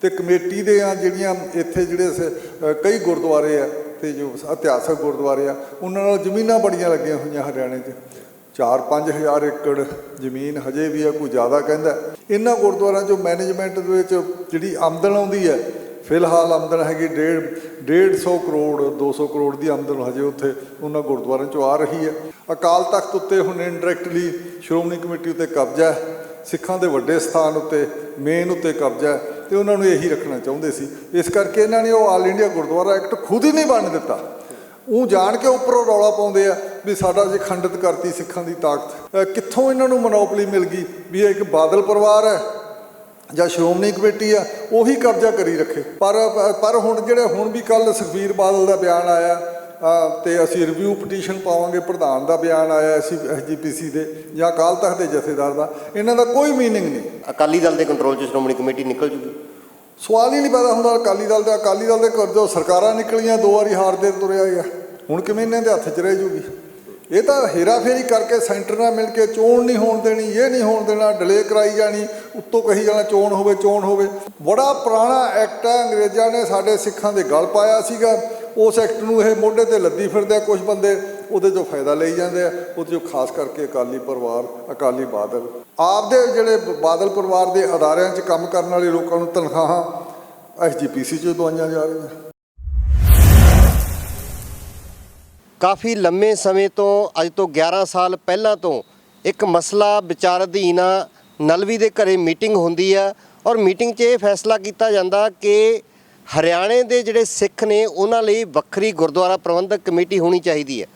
ਤੇ ਕਮੇਟੀ ਦੇ ਆ ਜਿਹੜੀਆਂ ਇੱਥੇ ਜਿਹੜੇ ਕਈ ਗੁਰਦੁਆਰੇ ਆ ਤੇ ਜੋ ਇਤਿਹਾਸਕ ਗੁਰਦੁਆਰੇ ਆ ਉਹਨਾਂ ਨਾਲ ਜ਼ਮੀਨਾਂ ਬੜੀਆਂ ਲੱਗੀਆਂ ਹੋਈਆਂ ਹਰਿਆਣੇ 'ਚ 4-5 ਹਜ਼ਾਰ ਏਕੜ ਜ਼ਮੀਨ ਹਜੇ ਵੀ ਆ, ਕੋਈ ਜ਼ਿਆਦਾ ਕਹਿੰਦਾ। ਇਹਨਾਂ ਗੁਰਦੁਆਰਿਆਂ 'ਚੋਂ ਮੈਨੇਜਮੈਂਟ ਦੇ ਵਿੱਚ ਜਿਹੜੀ ਆਮਦਨ ਆਉਂਦੀ ਹੈ, ਫਿਲਹਾਲ ਆਮਦਨ ਹੈਗੀ 150 ਕਰੋੜ 200 ਕਰੋੜ ਦੀ ਆਮਦਨ ਹਜੇ ਉੱਥੇ ਉਹਨਾਂ ਗੁਰਦੁਆਰਿਆਂ 'ਚੋਂ ਆ ਰਹੀ ਹੈ। ਅਕਾਲ ਤਖਤ ਉੱਤੇ ਹੁਣ ਇੰਡਾਇਰੈਕਟਲੀ ਸ਼੍ਰੋਮਣੀ ਕਮੇਟੀ ਉੱਤੇ ਕਬਜ਼ਾ ਹੈ, ਸਿੱਖਾਂ ਦੇ ਵੱਡੇ ਸਥਾਨ ਉੱਤੇ ਮੇਨ ਉੱਤੇ ਕਬਜ਼ਾ ਹੈ ਤੇ ਉਹਨਾਂ ਨੂੰ ਇਹੀ ਰੱਖਣਾ ਚਾਹੁੰਦੇ ਸੀ। ਇਸ ਕਰਕੇ ਇਹਨਾਂ ਨੇ ਉਹ ਆਲ ਇੰਡੀਆ ਗੁਰਦੁਆਰਾ ਐਕਟ ਖੁਦ ਹੀ ਨਹੀਂ ਬਣ ਦਿੱਤਾ। ਉਹ ਜਾਣ ਕੇ ਉੱਪਰੋਂ ਰੌਲਾ ਪਾਉਂਦੇ ਆ ਵੀ ਸਾਡਾ ਜੇ ਖੰਡਿਤ ਕਰਤੀ ਸਿੱਖਾਂ ਦੀ ਤਾਕਤ। ਕਿੱਥੋਂ ਇਹਨਾਂ ਨੂੰ ਮਨੋਪਲੀ ਮਿਲ ਗਈ ਵੀ ਇਹ ਇੱਕ ਬਾਦਲ ਪਰਿਵਾਰ ਹੈ ਜਾਂ ਸ਼੍ਰੋਮਣੀ ਕਮੇਟੀ ਆ ਉਹੀ ਕਬਜ਼ਾ ਕਰੀ ਰੱਖੇ। ਪਰ ਹੁਣ ਹੁਣ ਵੀ ਕੱਲ੍ਹ ਸੁਖਬੀਰ ਬਾਦਲ ਦਾ ਬਿਆਨ ਆਇਆ ਤੇ ਅਸੀਂ ਰਿਵਿਊ ਪਟੀਸ਼ਨ ਪਾਵਾਂਗੇ, ਪ੍ਰਧਾਨ ਦਾ ਬਿਆਨ ਆਇਆ ਅਸੀਂ SGPC ਦੇ ਜਾਂ ਅਕਾਲ ਤਖਤ ਦੇ ਜਥੇਦਾਰ ਦਾ, ਇਹਨਾਂ ਦਾ ਕੋਈ ਮੀਨਿੰਗ ਨਹੀਂ। ਅਕਾਲੀ ਦਲ ਦੇ ਕੰਟਰੋਲ 'ਚ ਸ਼੍ਰੋਮਣੀ ਕਮੇਟੀ ਨਿਕਲ ਜੂਗੀ, ਸਵਾਲ ਹੀ ਨਹੀਂ ਪੈਦਾ ਹੁੰਦਾ। ਅਕਾਲੀ ਦਲ ਦੇ ਜੋ ਸਰਕਾਰਾਂ ਨਿਕਲੀਆਂ 2 ਵਾਰੀ ਹਾਰਦੇ ਤੁਰਿਆ ਆ, ਹੁਣ ਕਿਵੇਂ ਇਹਨਾਂ ਦੇ ਹੱਥ 'ਚ ਰਹਿ ਜੂਗੀ? ਇਹ ਤਾਂ ਹੇਰਾਫੇਰੀ ਕਰਕੇ ਸੈਂਟਰ ਨਾਲ ਮਿਲ ਕੇ ਚੋਣ ਨਹੀਂ ਹੋਣ ਦੇਣੀ, ਇਹ ਨਹੀਂ ਹੋਣ ਦੇਣਾ, ਡਿਲੇ ਕਰਾਈ ਜਾਣੀ, ਉੱਤੋਂ ਕਹੀ ਜਾਣਾ ਚੋਣ ਹੋਵੇ। ਬੜਾ ਪੁਰਾਣਾ ਐਕਟ ਹੈ, ਅੰਗਰੇਜ਼ਾਂ ਨੇ ਸਾਡੇ ਸਿੱਖਾਂ ਦੇ ਗਲ ਪਾਇਆ ਸੀਗਾ। ਉਸ ਐਕਟ ਨੂੰ ਇਹ ਮੋਢੇ 'ਤੇ ਲੱਦੀ ਫਿਰਦੇ ਆ ਕੁਝ ਬੰਦੇ, ਉਹਦੇ 'ਚੋਂ ਫਾਇਦਾ ਲਈ ਜਾਂਦੇ ਆ। ਉਹਦੇ 'ਚੋਂ ਖਾਸ ਕਰਕੇ ਅਕਾਲੀ ਪਰਿਵਾਰ, ਅਕਾਲੀ ਬਾਦਲ ਆਪਦੇ ਜਿਹੜੇ ਬਾਦਲ ਪਰਿਵਾਰ ਦੇ ਅਦਾਰਿਆਂ 'ਚ ਕੰਮ ਕਰਨ ਵਾਲੇ ਲੋਕਾਂ ਨੂੰ ਤਨਖਾਹਾਂ SGPC 'ਚੋਂ ਦਵਾਈਆਂ ਜਾ ਰਹੀਆਂ। ਕਾਫੀ ਲੰਮੇ ਸਮੇਂ ਤੋਂ, ਅੱਜ ਤੋਂ 11 ਸਾਲ ਪਹਿਲਾਂ ਤੋਂ ਇੱਕ ਮਸਲਾ ਵਿਚਾਰ ਅਧੀਨ ਆ। ਨਲਵੀ ਦੇ ਘਰੇ ਮੀਟਿੰਗ ਹੁੰਦੀ ਆ ਔਰ ਮੀਟਿੰਗ 'ਚ ਇਹ ਫੈਸਲਾ ਕੀਤਾ ਜਾਂਦਾ ਕਿ ਹਰਿਆਣੇ ਦੇ ਜਿਹੜੇ ਸਿੱਖ ਨੇ ਉਹਨਾਂ ਲਈ ਵੱਖਰੀ ਗੁਰਦੁਆਰਾ ਪ੍ਰਬੰਧਕ ਕਮੇਟੀ ਹੋਣੀ ਚਾਹੀਦੀ ਹੈ।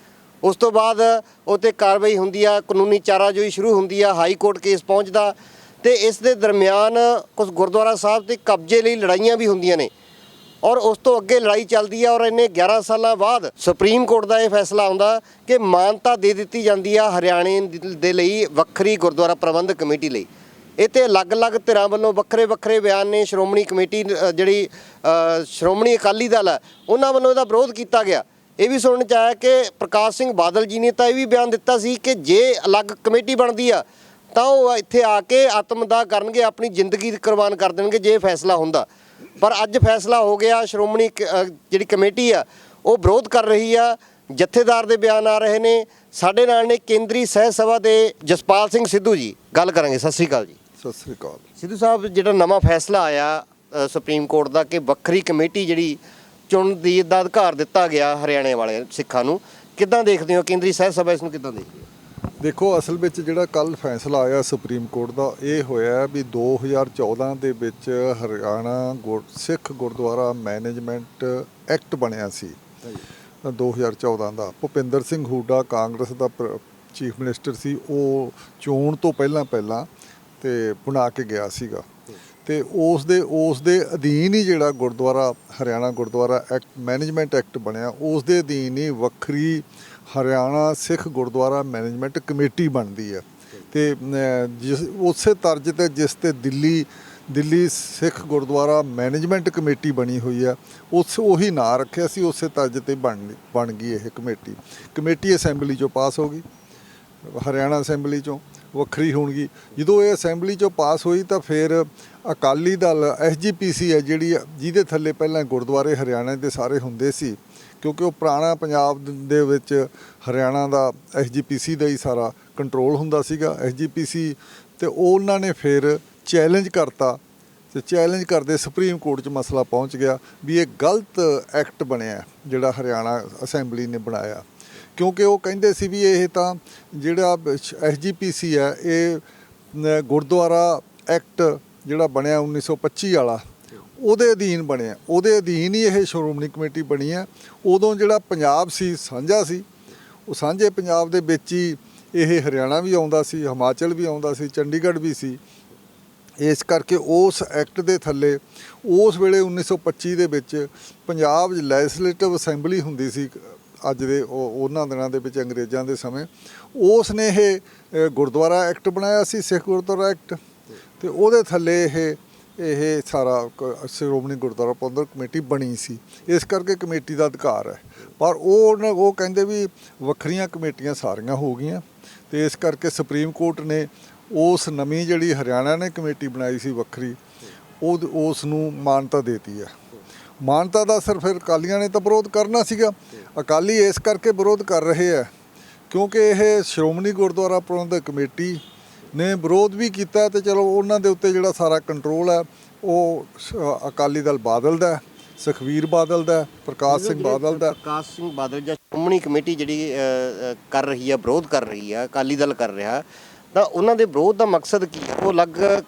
ਉਸ ਤੋਂ ਬਾਅਦ ਉਹ 'ਤੇ ਕਾਰਵਾਈ ਹੁੰਦੀ ਆ, ਕਾਨੂੰਨੀ ਚਾਰਾਜੋਈ ਸ਼ੁਰੂ ਹੁੰਦੀ ਆ, ਹਾਈ ਕੋਰਟ ਕੇਸ ਪਹੁੰਚਦਾ ਤੇ ਇਸ ਦੇ ਦਰਮਿਆਨ ਕੁਝ ਗੁਰਦੁਆਰਾ ਸਾਹਿਬ ਦੇ ਕਬਜ਼ੇ ਲਈ ਲੜਾਈਆਂ ਵੀ ਹੁੰਦੀਆਂ ਨੇ ਔਰ ਉਸ ਤੋਂ ਅੱਗੇ ਲੜਾਈ ਚੱਲਦੀ ਆ ਔਰ ਇੰਨੇ 11 ਸਾਲਾਂ ਬਾਅਦ ਸੁਪਰੀਮ ਕੋਰਟ ਦਾ ਇਹ ਫੈਸਲਾ ਆਉਂਦਾ ਕਿ ਮਾਨਤਾ ਦੇ ਦਿੱਤੀ ਜਾਂਦੀ ਆ ਹਰਿਆਣੇ ਦੇ ਲਈ ਵੱਖਰੀ ਗੁਰਦੁਆਰਾ ਪ੍ਰਬੰਧਕ ਕਮੇਟੀ ਲਈ। ਇਹ 'ਤੇ ਅਲੱਗ-ਅਲੱਗ ਧਿਰਾਂ ਵੱਲੋਂ ਵੱਖਰੇ ਬਿਆਨ ਨੇ। ਸ਼੍ਰੋਮਣੀ ਕਮੇਟੀ ਜਿਹੜੀ ਸ਼੍ਰੋਮਣੀ ਅਕਾਲੀ ਦਲ ਹੈ ਉਹਨਾਂ ਵੱਲੋਂ ਇਹਦਾ ਵਿਰੋਧ ਕੀਤਾ ਗਿਆ। ਇਹ ਵੀ ਸੁਣਨ 'ਚ ਆਇਆ ਕਿ ਪ੍ਰਕਾਸ਼ ਸਿੰਘ ਬਾਦਲ ਜੀ ਨੇ ਤਾਂ ਇਹ ਵੀ ਬਿਆਨ ਦਿੱਤਾ ਸੀ ਕਿ ਜੇ ਅਲੱਗ ਕਮੇਟੀ ਬਣਦੀ ਆ ਤਾਂ ਉਹ ਇੱਥੇ ਆ ਕੇ ਆਤਮਦਾਹ ਕਰਨਗੇ, ਆਪਣੀ ਜ਼ਿੰਦਗੀ ਕੁਰਬਾਨ ਕਰ ਦੇਣਗੇ ਜੇ ਫੈਸਲਾ ਹੁੰਦਾ। ਪਰ ਅੱਜ ਫੈਸਲਾ ਹੋ ਗਿਆ, ਸ਼੍ਰੋਮਣੀ ਜਿਹੜੀ ਕਮੇਟੀ ਆ ਉਹ ਵਿਰੋਧ ਕਰ ਰਹੀ ਆ, ਜਥੇਦਾਰ ਦੇ ਬਿਆਨ ਆ ਰਹੇ ਨੇ। ਸਾਡੇ ਨਾਲ ਨੇ ਕੇਂਦਰੀ ਸਹਿ ਸਭਾ ਦੇ ਜਸਪਾਲ ਸਿੰਘ ਸਿੱਧੂ ਜੀ, ਗੱਲ ਕਰਾਂਗੇ। ਸਤਿ ਸ਼੍ਰੀ ਅਕਾਲ ਜੀ। ਸਤਿ ਸ਼੍ਰੀ ਅਕਾਲ। ਸਿੱਧੂ ਸਾਹਿਬ, ਜਿਹੜਾ ਨਵਾਂ ਫੈਸਲਾ ਆਇਆ ਸੁਪਰੀਮ ਕੋਰਟ ਦਾ ਕਿ ਵੱਖਰੀ ਕਮੇਟੀ ਜਿਹੜੀ ਚੁਣਨ ਦਾ ਅਧਿਕਾਰ ਦਿੱਤਾ ਗਿਆ ਹਰਿਆਣੇ ਵਾਲੇ ਸਿੱਖਾਂ ਨੂੰ, ਕਿੱਦਾਂ ਦੇਖਦੇ ਹੋ? ਕੇਂਦਰੀ ਸਹਿ ਸਭਾ ਇਸ ਨੂੰ ਕਿੱਦਾਂ ਦੇਖਦੇ ਹੋ? ਦੇਖੋ, ਅਸਲ ਵਿੱਚ ਜਿਹੜਾ ਕੱਲ੍ਹ ਫੈਸਲਾ ਆਇਆ ਸੁਪਰੀਮ ਕੋਰਟ ਦਾ, ਇਹ ਹੋਇਆ ਵੀ 2014 ਦੇ ਵਿੱਚ ਹਰਿਆਣਾ ਸਿੱਖ ਗੁਰਦੁਆਰਾ ਮੈਨੇਜਮੈਂਟ ਐਕਟ ਬਣਿਆ ਸੀ 2014 ਦਾ। ਭੁਪਿੰਦਰ ਸਿੰਘ ਹੂਡਾ ਕਾਂਗਰਸ ਦਾ ਚੀਫ ਮਿਨਿਸਟਰ ਸੀ, ਉਹ ਚੋਣ ਤੋਂ ਪਹਿਲਾਂ ਤੇ ਬਣਾ ਕੇ ਗਿਆ ਸੀਗਾ ਤੇ ਉਸ ਦੇ ਅਧੀਨ ਹੀ ਜਿਹੜਾ Gurdwara Haryana Gurdwara act management act ਬਣਿਆ, ਉਸ ਦੇ ਅਧੀਨ ਹੀ ਵੱਖਰੀ ਹਰਿਆਣਾ ਸਿੱਖ ਗੁਰਦੁਆਰਾ ਮੈਨੇਜਮੈਂਟ ਕਮੇਟੀ ਬਣਦੀ ਹੈ। ਤੇ ਉਸੇ ਤਰਜ਼ ਤੇ ਜਿਸ ਤੇ ਦਿੱਲੀ ਸਿੱਖ ਗੁਰਦੁਆਰਾ ਮੈਨੇਜਮੈਂਟ ਕਮੇਟੀ ਬਣੀ ਹੋਈ ਆ, ਉਹੀ ਨਾਂ ਰੱਖਿਆ ਸੀ, ਉਸੇ ਤਰਜ਼ ਤੇ ਬਣ ਗਈ ਇਹ ਕਮੇਟੀ ਅਸੈਂਬਲੀ 'ਚੋਂ ਪਾਸ ਹੋ ਗਈ, ਹਰਿਆਣਾ ਅਸੈਂਬਲੀ 'ਚੋਂ ਵੱਖਰੀ ਹੋਣਗੀ। ਜਦੋਂ ਇਹ ਅਸੈਂਬਲੀ 'ਚੋਂ ਪਾਸ ਹੋਈ ਤਾਂ ਫਿਰ ਅਕਾਲੀ ਦਲ SGPC ਹੈ ਜਿਹਦੇ ਥੱਲੇ ਪਹਿਲਾਂ ਗੁਰਦੁਆਰੇ ਹਰਿਆਣਾ ਦੇ ਸਾਰੇ ਹੁੰਦੇ ਸੀ, ਕਿਉਂਕਿ ਉਹ ਪੁਰਾਣਾ ਪੰਜਾਬ ਦੇ ਵਿੱਚ ਹਰਿਆਣਾ ਦਾ SGPC ਦਾ ਹੀ ਸਾਰਾ ਕੰਟਰੋਲ ਹੁੰਦਾ ਸੀਗਾ। SGPC ਤੇ ਉਹਨਾਂ ਨੇ ਫਿਰ ਚੈਲੰਜ ਕਰਤਾ ਤੇ ਚੈਲੰਜ ਕਰਦੇ ਸੁਪਰੀਮ ਕੋਰਟ 'ਚ ਮਸਲਾ ਪਹੁੰਚ ਗਿਆ ਵੀ ਇਹ ਗਲਤ ਐਕਟ ਬਣਿਆ ਜਿਹੜਾ ਹਰਿਆਣਾ ਅਸੈਂਬਲੀ ਨੇ ਬਣਾਇਆ, ਕਿਉਂਕਿ ਉਹ ਕਹਿੰਦੇ ਸੀ ਵੀ ਇਹ ਤਾਂ ਜਿਹੜਾ SGPC ਹੈ ਇਹ ਗੁਰਦੁਆਰਾ ਐਕਟ ਜਿਹੜਾ ਬਣਿਆ 1925 ਵਾਲਾ, ਉਹਦੇ ਅਧੀਨ ਬਣਿਆ, ਉਹਦੇ ਅਧੀਨ ਹੀ ਇਹ ਸ਼੍ਰੋਮਣੀ ਕਮੇਟੀ ਬਣੀ ਹੈ। ਉਦੋਂ ਜਿਹੜਾ ਪੰਜਾਬ ਸੀ ਸਾਂਝਾ ਸੀ, ਉਹ ਸਾਂਝੇ ਪੰਜਾਬ ਦੇ ਵਿੱਚ ਹੀ ਇਹ ਹਰਿਆਣਾ ਵੀ ਆਉਂਦਾ ਸੀ, ਹਿਮਾਚਲ ਵੀ ਆਉਂਦਾ ਸੀ, ਚੰਡੀਗੜ੍ਹ ਵੀ ਸੀ। ਇਸ ਕਰਕੇ ਉਸ ਐਕਟ ਦੇ ਥੱਲੇ ਉਸ ਵੇਲੇ 1925 ਦੇ ਵਿੱਚ ਪੰਜਾਬ ਲੈਜਿਸਲੇਟਿਵ ਅਸੈਂਬਲੀ ਹੁੰਦੀ ਸੀ, ਅੱਜ ਦੇ ਉਹਨਾਂ ਦਿਨਾਂ ਦੇ ਵਿੱਚ ਅੰਗਰੇਜ਼ਾਂ ਦੇ ਸਮੇਂ, ਉਸ ਨੇ ਇਹ ਗੁਰਦੁਆਰਾ ਐਕਟ ਬਣਾਇਆ ਸੀ, ਸਿੱਖ ਗੁਰਦੁਆਰਾ ਐਕਟ, ਤੇ ਉਹਦੇ ਥੱਲੇ ਇਹ ਸਾਰਾ ਸ਼੍ਰੋਮਣੀ ਗੁਰਦੁਆਰਾ ਪ੍ਰਬੰਧਕ ਕਮੇਟੀ ਬਣੀ ਸੀ। ਇਸ ਕਰਕੇ ਕਮੇਟੀ ਦਾ ਅਧਿਕਾਰ ਹੈ, ਪਰ ਉਹ ਕਹਿੰਦੇ ਵੀ ਵੱਖਰੀਆਂ ਕਮੇਟੀਆਂ ਸਾਰੀਆਂ ਹੋ ਗਈਆਂ ਤੇ ਇਸ ਕਰਕੇ ਸੁਪਰੀਮ ਕੋਰਟ ਨੇ ਉਸ ਨਵੀਂ ਜਿਹੜੀ ਹਰਿਆਣਾ ਨੇ ਕਮੇਟੀ ਬਣਾਈ ਸੀ ਵੱਖਰੀ, ਉਸ ਨੂੰ ਮਾਨਤਾ ਦੇਤੀ ਹੈ। ਮਾਨਤਾ ਦਾ ਸਿਰਫ ਫਿਰ ਅਕਾਲੀਆਂ ਨੇ ਤਾਂ ਵਿਰੋਧ ਕਰਨਾ ਸੀਗਾ। ਅਕਾਲੀ ਇਸ ਕਰਕੇ ਵਿਰੋਧ ਕਰ ਰਹੇ ਆ ਕਿਉਂਕਿ ਇਹ ਸ਼੍ਰੋਮਣੀ ਗੁਰਦੁਆਰਾ ਪ੍ਰਬੰਧਕ ਕਮੇਟੀ ਨੇ ਵਿਰੋਧ ਵੀ ਕੀਤਾ ਤੇ ਚਲੋ ਉਹਨਾਂ ਦੇ ਉੱਤੇ ਜਿਹੜਾ ਸਾਰਾ ਕੰਟਰੋਲ ਹੈ ਉਹ ਅਕਾਲੀ ਦਲ ਬਾਦਲ ਦਾ, ਸੁਖਬੀਰ ਬਾਦਲ ਦਾ, ਪ੍ਰਕਾਸ਼ ਸਿੰਘ ਬਾਦਲ ਦਾ। ਪ੍ਰਕਾਸ਼ ਸਿੰਘ ਬਾਦਲ ਜਾਂ ਸ਼੍ਰੋਮਣੀ ਕਮੇਟੀ ਜਿਹੜੀ ਕਰ ਰਹੀ ਹੈ, ਵਿਰੋਧ ਕਰ ਰਹੀ ਹੈ, ਅਕਾਲੀ ਦਲ ਕਰ ਰਿਹਾ, ਤਾਂ ਉਹਨਾਂ ਦੇ ਵਿਰੋਧ ਦਾ ਮਕਸਦ ਕੀ ਹੈ? ਉਹ ਅਲੱਗ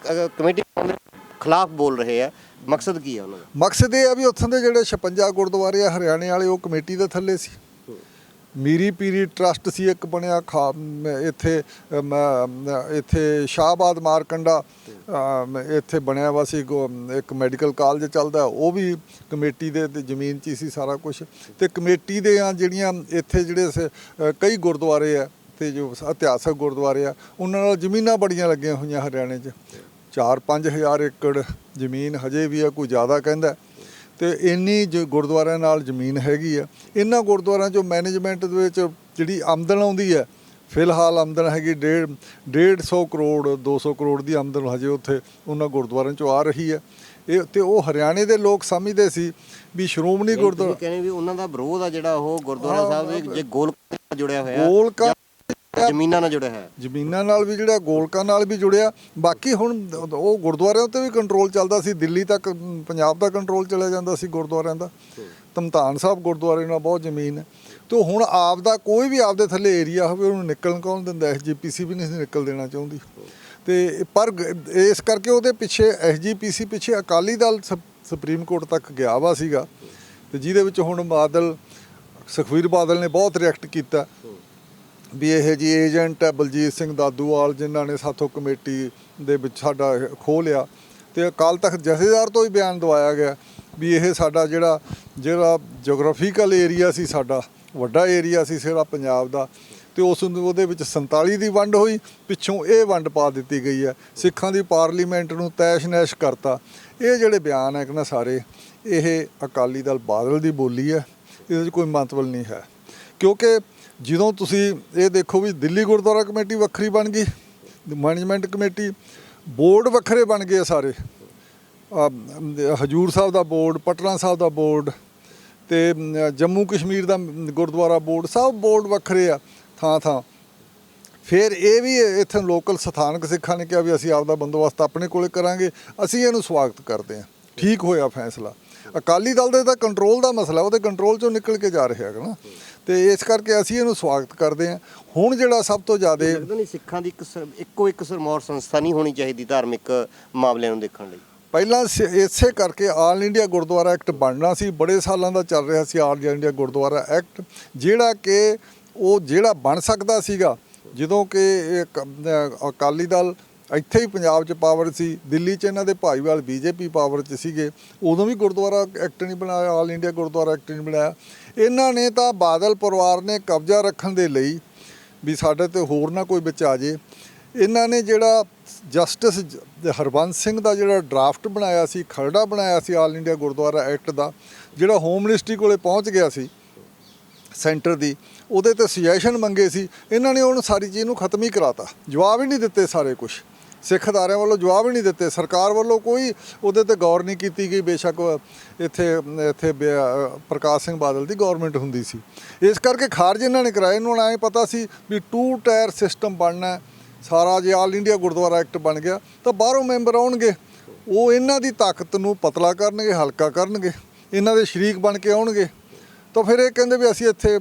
ਕਮੇਟੀ ਦੇ ਖਿਲਾਫ ਬੋਲ ਰਹੇ ਆ, ਮਕਸਦ ਕੀ ਹੈ ਉਹਨਾਂ ਦਾ? ਮਕਸਦ ਇਹ ਆ ਵੀ ਉੱਥੋਂ ਦੇ ਜਿਹੜੇ 56 ਗੁਰਦੁਆਰੇ ਆ ਹਰਿਆਣੇ ਵਾਲੇ, ਉਹ ਕਮੇਟੀ ਦੇ ਥੱਲੇ ਸੀ। ਮੀਰੀ ਪੀਰੀ ਟਰਸਟ ਸੀ ਇੱਕ ਬਣਿਆ ਇੱਥੇ ਸ਼ਾਹਬਾਦ ਮਾਰਕੰਡਾ ਇੱਥੇ ਬਣਿਆ ਵਾ ਸੀ, ਇੱਕ ਮੈਡੀਕਲ ਕਾਲਜ ਚੱਲਦਾ, ਉਹ ਵੀ ਕਮੇਟੀ ਦੇ ਜ਼ਮੀਨ 'ਚ ਹੀ ਸੀ ਸਾਰਾ ਕੁਝ। ਤੇ ਕਮੇਟੀ ਦੇ ਆ ਜਿਹੜੀਆਂ ਇੱਥੇ ਜਿਹੜੇ ਕਈ ਗੁਰਦੁਆਰੇ ਆ ਤੇ ਜੋ ਇਤਿਹਾਸਕ ਗੁਰਦੁਆਰੇ ਆ, ਉਹਨਾਂ ਨਾਲ ਜ਼ਮੀਨਾਂ ਬੜੀਆਂ ਲੱਗੀਆਂ ਹੋਈਆਂ ਹਰਿਆਣੇ 'ਚ। 4-5 ਹਜ਼ਾਰ ਏਕੜ ਜ਼ਮੀਨ ਹਜੇ ਵੀ ਆ, ਕੋਈ ਜ਼ਿਆਦਾ ਕਹਿੰਦਾ। ਤੇ ਇੰਨੀ ਗੁਰਦੁਆਰਿਆਂ ਨਾਲ ਜ਼ਮੀਨ ਹੈਗੀ ਆ। ਇਹਨਾਂ ਗੁਰਦੁਆਰਿਆਂ 'ਚੋਂ ਮੈਨੇਜਮੈਂਟ ਦੇ ਵਿੱਚ ਜਿਹੜੀ ਆਮਦਨ ਆਉਂਦੀ ਹੈ, ਫਿਲਹਾਲ ਆਮਦਨ ਹੈਗੀ 150 ਕਰੋੜ 200 ਕਰੋੜ ਦੀ ਆਮਦਨ ਹਜੇ ਉੱਥੇ ਉਹਨਾਂ ਗੁਰਦੁਆਰਿਆਂ 'ਚੋਂ ਆ ਰਹੀ ਹੈ। ਇਹ ਤੇ ਉਹ ਹਰਿਆਣੇ ਦੇ ਲੋਕ ਸਮਝਦੇ ਸੀ ਵੀ ਸ਼੍ਰੋਮਣੀ ਗੁਰਦੁਆਰਾ ਕਹਿੰਦੇ ਵੀ ਉਹਨਾਂ ਦਾ ਵਿਰੋਧ ਆ ਜਿਹੜਾ ਉਹ ਗੁਰਦੁਆਰਾ ਸਾਹਿਬ ਦੇ ਜੇ ਗੋਲਕਾਂ ਨਾਲ ਜੁੜਿਆ ਹੋਇਆ, ਗੋਲਕਾਂ ਜ਼ਮੀਨਾਂ ਨਾਲ ਜੁੜਿਆ ਹੈ, ਜ਼ਮੀਨਾਂ ਨਾਲ ਵੀ ਜਿਹੜਾ ਗੋਲਕਾਂ ਨਾਲ ਵੀ ਜੁੜਿਆ। ਬਾਕੀ ਹੁਣ ਉਹ ਗੁਰਦੁਆਰਿਆਂ ਉੱਤੇ ਵੀ ਕੰਟਰੋਲ ਚੱਲਦਾ ਸੀ, ਦਿੱਲੀ ਤੱਕ ਪੰਜਾਬ ਦਾ ਕੰਟਰੋਲ ਚਲਿਆ ਜਾਂਦਾ ਸੀ ਗੁਰਦੁਆਰਿਆਂ ਦਾ। ਧਮਤਾਨ ਸਾਹਿਬ ਗੁਰਦੁਆਰੇ ਨਾਲ ਬਹੁਤ ਜ਼ਮੀਨ ਹੈ। ਤੇ ਹੁਣ ਆਪ ਦਾ ਕੋਈ ਵੀ ਆਪਦੇ ਥੱਲੇ ਏਰੀਆ ਹੋਵੇ ਉਹਨੂੰ ਨਿਕਲਣ ਕੌਣ ਦਿੰਦਾ? SGPC ਵੀ ਨਹੀਂ ਨਿਕਲ ਦੇਣਾ ਚਾਹੁੰਦੀ। ਤੇ ਪਰ ਇਸ ਕਰਕੇ ਉਹਦੇ ਪਿੱਛੇ SGPC ਪਿੱਛੇ ਅਕਾਲੀ ਦਲ ਸੁਪਰੀਮ ਕੋਰਟ ਤੱਕ ਗਿਆ ਵਾ ਸੀਗਾ, ਤੇ ਜਿਹਦੇ ਵਿੱਚ ਹੁਣ ਸੁਖਬੀਰ ਬਾਦਲ ਨੇ ਬਹੁਤ ਰਿਐਕਟ ਕੀਤਾ ਵੀ ਇਹ ਜੀ ਏਜੰਟ ਹੈ ਬਲਜੀਤ ਸਿੰਘ ਦਾਦੂਵਾਲ, ਜਿਨ੍ਹਾਂ ਨੇ ਸਾਥੋਂ ਕਮੇਟੀ ਦੇ ਵਿੱਚ ਸਾਡਾ ਖੋਹ ਲਿਆ। ਤੇ ਅਕਾਲ ਤਖਤ ਜਥੇਦਾਰ ਤੋਂ ਹੀ ਬਿਆਨ ਦਵਾਇਆ ਗਿਆ ਵੀ ਇਹ ਸਾਡਾ ਜਿਹੜਾ ਜੋਗ੍ਰਾਫੀਕਲ ਏਰੀਆ ਸੀ, ਸਾਡਾ ਵੱਡਾ ਏਰੀਆ ਸੀ ਸਾਡਾ ਪੰਜਾਬ ਦਾ, ਤੇ ਉਹਦੇ ਵਿੱਚ 47 ਦੀ ਵੰਡ ਹੋਈ, ਪਿੱਛੋਂ ਇਹ ਵੰਡ ਪਾ ਦਿੱਤੀ ਗਈ ਹੈ। ਸਿੱਖਾਂ ਦੀ ਪਾਰਲੀਮੈਂਟ ਨੂੰ ਤੈਸ਼ ਨੈਸ਼ ਕਰਤਾ। ਇਹ ਜਿਹੜੇ ਬਿਆਨ ਹੈ ਨਾ ਸਾਰੇ, ਇਹ ਅਕਾਲੀ ਦਲ ਬਾਦਲ ਦੀ ਬੋਲੀ ਹੈ, ਇਹਦੇ 'ਚ ਕੋਈ ਮੰਤਵਲ ਨਹੀਂ ਹੈ। ਕਿਉਂਕਿ ਜਦੋਂ ਤੁਸੀਂ ਇਹ ਦੇਖੋ ਵੀ ਦਿੱਲੀ ਗੁਰਦੁਆਰਾ ਕਮੇਟੀ ਵੱਖਰੀ ਬਣ ਗਈ, ਮੈਨੇਜਮੈਂਟ ਕਮੇਟੀ, ਬੋਰਡ ਵੱਖਰੇ ਬਣ ਗਏ ਸਾਰੇ, ਹਜੂਰ ਸਾਹਿਬ ਦਾ ਬੋਰਡ, ਪਟਨਾ ਸਾਹਿਬ ਦਾ ਬੋਰਡ, ਤੇ ਜੰਮੂ ਕਸ਼ਮੀਰ ਦਾ ਗੁਰਦੁਆਰਾ ਬੋਰਡ, ਸਭ ਬੋਰਡ ਵੱਖਰੇ ਆ ਥਾਂ। ਫਿਰ ਇਹ ਵੀ ਇੱਥੇ ਲੋਕਲ ਸਥਾਨਕ ਸਿੱਖਾਂ ਨੇ ਕਿਹਾ ਵੀ ਅਸੀਂ ਆਪਦਾ ਬੰਦੋਬਸਤ ਆਪਣੇ ਕੋਲੇ ਕਰਾਂਗੇ। ਅਸੀਂ ਇਹਨੂੰ ਸਵਾਗਤ ਕਰਦੇ ਹਾਂ, ਠੀਕ ਹੋਇਆ ਫੈਸਲਾ। ਅਕਾਲੀ ਦਲ ਦੇ ਤਾਂ ਕੰਟਰੋਲ ਦਾ ਮਸਲਾ, ਉਹਦੇ ਕੰਟਰੋਲ 'ਚੋਂ ਨਿਕਲ ਕੇ ਜਾ ਰਿਹਾ ਹੈਗਾ ਨਾ, ਤੇ ਇਸ ਕਰਕੇ ਅਸੀਂ ਇਹਨੂੰ ਸਵਾਗਤ ਕਰਦੇ ਹਾਂ। ਹੁਣ ਜਿਹੜਾ ਸਭ ਤੋਂ ਜ਼ਿਆਦਾ ਲੱਗਦਾ ਨਹੀਂ ਸਿੱਖਾਂ ਦੀ ਇੱਕੋ ਇੱਕ ਸਿਰਮੌਰ ਸੰਸਥਾ ਨਹੀਂ ਹੋਣੀ ਚਾਹੀਦੀ ਧਾਰਮਿਕ ਮਾਮਲਿਆਂ ਨੂੰ ਦੇਖਣ ਲਈ? ਪਹਿਲਾਂ ਇਸੇ ਕਰਕੇ ਆਲ ਇੰਡੀਆ ਗੁਰਦੁਆਰਾ ਐਕਟ ਬਣਨਾ ਸੀ, ਬੜੇ ਸਾਲਾਂ ਦਾ ਚੱਲ ਰਿਹਾ ਸੀ ਆਲ ਇੰਡੀਆ ਗੁਰਦੁਆਰਾ ਐਕਟ, ਜਿਹੜਾ ਬਣ ਸਕਦਾ ਸੀਗਾ ਜਦੋਂ ਕਿ ਅਕਾਲੀ ਦਲ ਇੱਥੇ ਹੀ ਪੰਜਾਬ 'ਚ ਪਾਵਰ ਸੀ, ਦਿੱਲੀ 'ਚ ਇਹਨਾਂ ਦੇ ਭਾਈਵਾਲ BJP ਪਾਵਰ 'ਚ ਸੀਗੇ, ਉਦੋਂ ਵੀ ਗੁਰਦੁਆਰਾ ਐਕਟ ਨਹੀਂ ਬਣਾਇਆ, ਆਲ ਇੰਡੀਆ ਗੁਰਦੁਆਰਾ ਐਕਟ ਨਹੀਂ ਬਣਾਇਆ। ਇਹਨਾਂ ਨੇ ਤਾਂ ਬਾਦਲ ਪਰਿਵਾਰ ਨੇ ਕਬਜ਼ਾ ਰੱਖਣ ਦੇ ਲਈ ਵੀ ਸਾਡੇ ਤੇ ਹੋਰ ਨਾ ਕੋਈ ਵਿੱਚ ਆ ਜੇ, ਇਹਨਾਂ ਨੇ ਜਿਹੜਾ ਜਸਟਿਸ ਹਰਬੰਸ ਸਿੰਘ ਦਾ ਜਿਹੜਾ ਡਰਾਫਟ ਬਣਾਇਆ ਸੀ, ਖਰੜਾ ਬਣਾਇਆ ਸੀ ਆਲ ਇੰਡੀਆ ਗੁਰਦੁਆਰਾ ਐਕਟ ਦਾ, ਜਿਹੜਾ ਹੋਮ ਮਿਨਿਸਟਰੀ ਕੋਲੇ ਪਹੁੰਚ ਗਿਆ ਸੀ ਸੈਂਟਰ ਦੀ, ਉਹਦੇ ਤੇ ਸੁਜੈਸ਼ਨ ਮੰਗੇ ਸੀ, ਇਹਨਾਂ ਨੇ ਉਹਨੂੰ ਸਾਰੀ ਚੀਜ਼ ਨੂੰ ਖਤਮ ਹੀ ਕਰਾਤਾ। ਜਵਾਬ ਹੀ ਨਹੀਂ ਦਿੱਤੇ, ਸਾਰੇ ਕੁਛ ਸਿੱਖ ਅਦਾਰਿਆਂ ਵੱਲੋਂ ਜਵਾਬ ਹੀ ਨਹੀਂ ਦਿੱਤੇ, ਸਰਕਾਰ ਵੱਲੋਂ ਕੋਈ ਉਹਦੇ ਤੇ ਗੌਰ ਨਹੀਂ ਕੀਤੀ ਗਈ। ਬੇਸ਼ੱਕ ਇੱਥੇ ਪ੍ਰਕਾਸ਼ ਸਿੰਘ ਬਾਦਲ ਦੀ ਗੌਰਮੈਂਟ ਹੁੰਦੀ ਸੀ, ਇਸ ਕਰਕੇ ਖਾਰਜ ਇਹਨਾਂ ਨੇ ਕਰਾਏ। ਇਹਨਾਂ ਨੂੰ ਐਂ ਪਤਾ ਸੀ ਵੀ 2 ਟਾਇਰ ਸਿਸਟਮ ਬਣਨਾ ਸਾਰਾ। ਜੇ ਆਲ ਇੰਡੀਆ ਗੁਰਦੁਆਰਾ ਐਕਟ ਬਣ ਗਿਆ ਤਾਂ ਬਾਹਰੋਂ ਮੈਂਬਰ ਆਉਣਗੇ, ਉਹ ਇਹਨਾਂ ਦੀ ਤਾਕਤ ਨੂੰ ਪਤਲਾ ਕਰਨਗੇ, ਹਲਕਾ ਕਰਨਗੇ, ਇਹਨਾਂ ਦੇ ਸ਼ਰੀਕ ਬਣ ਕੇ ਆਉਣਗੇ। ਤਾਂ ਫਿਰ ਇਹ ਕਹਿੰਦੇ ਵੀ ਅਸੀਂ ਇੱਥੇ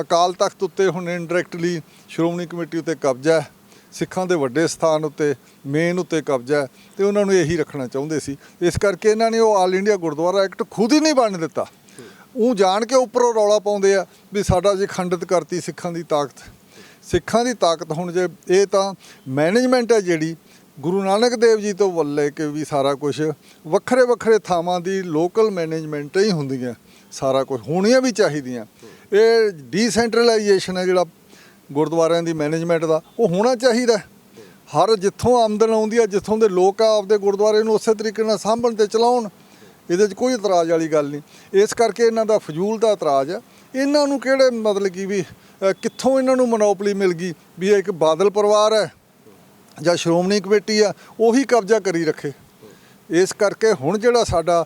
ਅਕਾਲ ਤਖਤ ਉੱਤੇ ਹੁਣ ਇਨਡਾਇਰੈਕਟਲੀ ਸ਼੍ਰੋਮਣੀ ਕਮੇਟੀ ਉੱਤੇ ਕਬਜ਼ਾ ਹੈ, ਸਿੱਖਾਂ ਦੇ ਵੱਡੇ ਸਥਾਨ ਉੱਤੇ ਮੇਨ ਉੱਤੇ ਕਬਜ਼ਾ ਹੈ, ਤੇ ਉਹਨਾਂ ਨੂੰ ਇਹੀ ਰੱਖਣਾ ਚਾਹੁੰਦੇ ਸੀ। ਇਸ ਕਰਕੇ ਇਹਨਾਂ ਨੇ ਉਹ ਆਲ ਇੰਡੀਆ ਗੁਰਦੁਆਰਾ ਐਕਟ ਖੁਦ ਹੀ ਨਹੀਂ ਬਣ ਦਿੱਤਾ। ਉਹ ਜਾਣ ਕੇ ਉੱਪਰੋਂ ਰੌਲਾ ਪਾਉਂਦੇ ਆ ਵੀ ਸਾਡਾ ਜੇ ਖੰਡਿਤ ਕਰਤੀ ਸਿੱਖਾਂ ਦੀ ਤਾਕਤ। ਹੁਣ ਜੇ ਇਹ ਤਾਂ ਮੈਨੇਜਮੈਂਟ ਹੈ ਜਿਹੜੀ ਗੁਰੂ ਨਾਨਕ ਦੇਵ ਜੀ ਤੋਂ ਲੈ ਕੇ ਵੀ ਸਾਰਾ ਕੁਝ ਵੱਖਰੇ ਥਾਵਾਂ ਦੀ ਲੋਕਲ ਮੈਨੇਜਮੈਂਟ ਹੀ ਹੁੰਦੀਆਂ, ਸਾਰਾ ਕੁਝ ਹੋਣੀਆਂ ਵੀ ਚਾਹੀਦੀਆਂ। ਇਹ ਡੀਸੈਂਟਰਲਾਈਜੇਸ਼ਨ ਹੈ ਜਿਹੜਾ ਗੁਰਦੁਆਰਿਆਂ ਦੀ ਮੈਨੇਜਮੈਂਟ ਦਾ, ਉਹ ਹੋਣਾ ਚਾਹੀਦਾ। ਹਰ ਜਿੱਥੋਂ ਆਮਦਨ ਆਉਂਦੀ ਆ, ਜਿੱਥੋਂ ਦੇ ਲੋਕ ਆ, ਆਪਦੇ ਗੁਰਦੁਆਰੇ ਨੂੰ ਉਸੇ ਤਰੀਕੇ ਨਾਲ ਸਾਂਭਣ ਤੇ ਚਲਾਉਣ, ਇਹਦੇ 'ਚ ਕੋਈ ਇਤਰਾਜ਼ ਵਾਲੀ ਗੱਲ ਨਹੀਂ। ਇਸ ਕਰਕੇ ਇਹਨਾਂ ਦਾ ਫਜ਼ੂਲ ਦਾ ਇਤਰਾਜ਼ ਆ। ਇਹਨਾਂ ਨੂੰ ਕਿਹੜੇ ਮਤਲਬ ਕਿ ਵੀ ਕਿੱਥੋਂ ਇਹਨਾਂ ਨੂੰ ਮਨੋਪਲੀ ਮਿਲ ਗਈ ਵੀ ਇੱਕ ਬਾਦਲ ਪਰਿਵਾਰ ਹੈ ਜਾਂ ਸ਼੍ਰੋਮਣੀ ਕਮੇਟੀ ਆ ਉਹੀ ਕਬਜ਼ਾ ਕਰੀ ਰੱਖੇ। ਇਸ ਕਰਕੇ ਹੁਣ ਜਿਹੜਾ ਸਾਡਾ